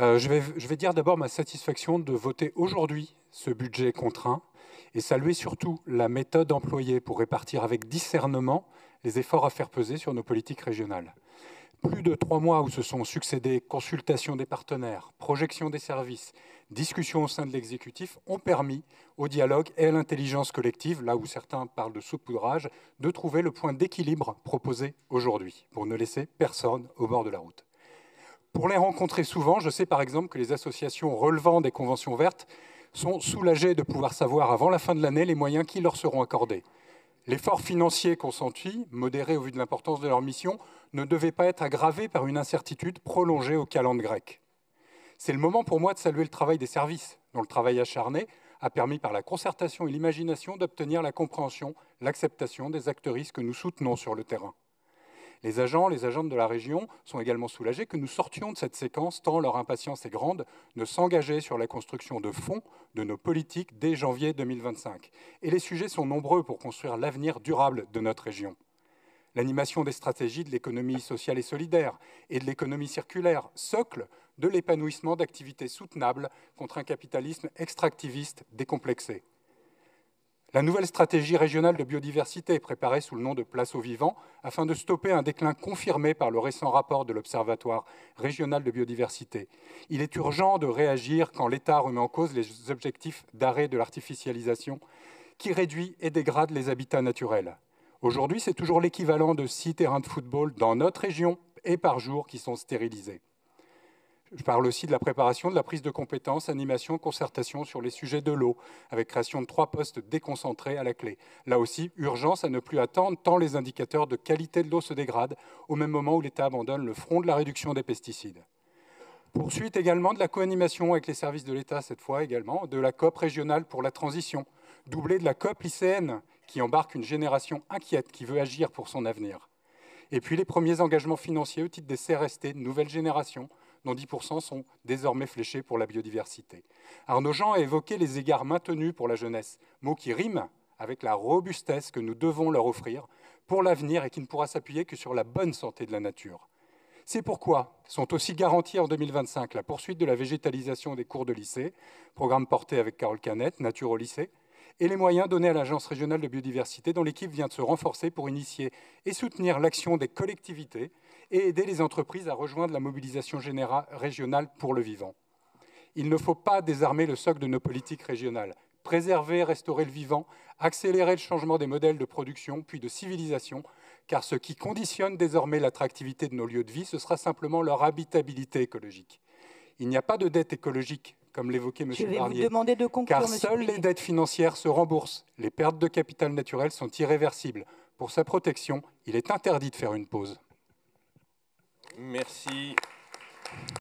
Je vais dire d'abord ma satisfaction de voter aujourd'hui ce budget contraint et saluer surtout la méthode employée pour répartir avec discernement les efforts à faire peser sur nos politiques régionales. Plus de 3 mois où se sont succédés consultations des partenaires, projection des services, discussions au sein de l'exécutif ont permis au dialogue et à l'intelligence collective, là où certains parlent de saupoudrage, de trouver le point d'équilibre proposé aujourd'hui pour ne laisser personne au bord de la route. Pour les rencontrer souvent, je sais par exemple que les associations relevant des conventions vertes sont soulagées de pouvoir savoir avant la fin de l'année les moyens qui leur seront accordés. L'effort financier consenti, modéré au vu de l'importance de leur mission, ne devait pas être aggravé par une incertitude prolongée au calende grec. C'est le moment pour moi de saluer le travail des services, dont le travail acharné a permis par la concertation et l'imagination d'obtenir la compréhension, l'acceptation des acteuristes que nous soutenons sur le terrain. Les agents, les agentes de la région sont également soulagés que nous sortions de cette séquence tant leur impatience est grande de s'engager sur la construction de fond de nos politiques dès janvier 2025. Et les sujets sont nombreux pour construire l'avenir durable de notre région. L'animation des stratégies de l'économie sociale et solidaire et de l'économie circulaire, socle de l'épanouissement d'activités soutenables contre un capitalisme extractiviste décomplexé. La nouvelle stratégie régionale de biodiversité, préparée sous le nom de Place aux vivants, afin de stopper un déclin confirmé par le récent rapport de l'Observatoire régional de biodiversité. Il est urgent de réagir quand l'État remet en cause les objectifs d'arrêt de l'artificialisation qui réduit et dégrade les habitats naturels. Aujourd'hui, c'est toujours l'équivalent de 6 terrains de football dans notre région et par jour qui sont stérilisés. Je parle aussi de la préparation de la prise de compétences, animation, concertation sur les sujets de l'eau, avec création de 3 postes déconcentrés à la clé. Là aussi, urgence à ne plus attendre tant les indicateurs de qualité de l'eau se dégradent, au même moment où l'État abandonne le front de la réduction des pesticides. Poursuite également de la co-animation avec les services de l'État, cette fois également, de la COP régionale pour la transition, doublée de la COP lycéenne, qui embarque une génération inquiète qui veut agir pour son avenir. Et puis les premiers engagements financiers au titre des CRST de nouvelle génération, dont 10% sont désormais fléchés pour la biodiversité. Arnaud Jean a évoqué les égards maintenus pour la jeunesse, mot qui rime avec la robustesse que nous devons leur offrir pour l'avenir et qui ne pourra s'appuyer que sur la bonne santé de la nature. C'est pourquoi sont aussi garantis en 2025 la poursuite de la végétalisation des cours de lycée, programme porté avec Carole Canette, Nature au lycée, et les moyens donnés à l'Agence régionale de biodiversité dont l'équipe vient de se renforcer pour initier et soutenir l'action des collectivités et aider les entreprises à rejoindre la mobilisation générale régionale pour le vivant. Il ne faut pas désarmer le socle de nos politiques régionales. Préserver et restaurer le vivant, accélérer le changement des modèles de production puis de civilisation, car ce qui conditionne désormais l'attractivité de nos lieux de vie, ce sera simplement leur habitabilité écologique. Il n'y a pas de dette écologique, comme l'évoquait M. Barnier, car seules les dettes financières se remboursent. Les pertes de capital naturel sont irréversibles. Pour sa protection, il est interdit de faire une pause. Merci.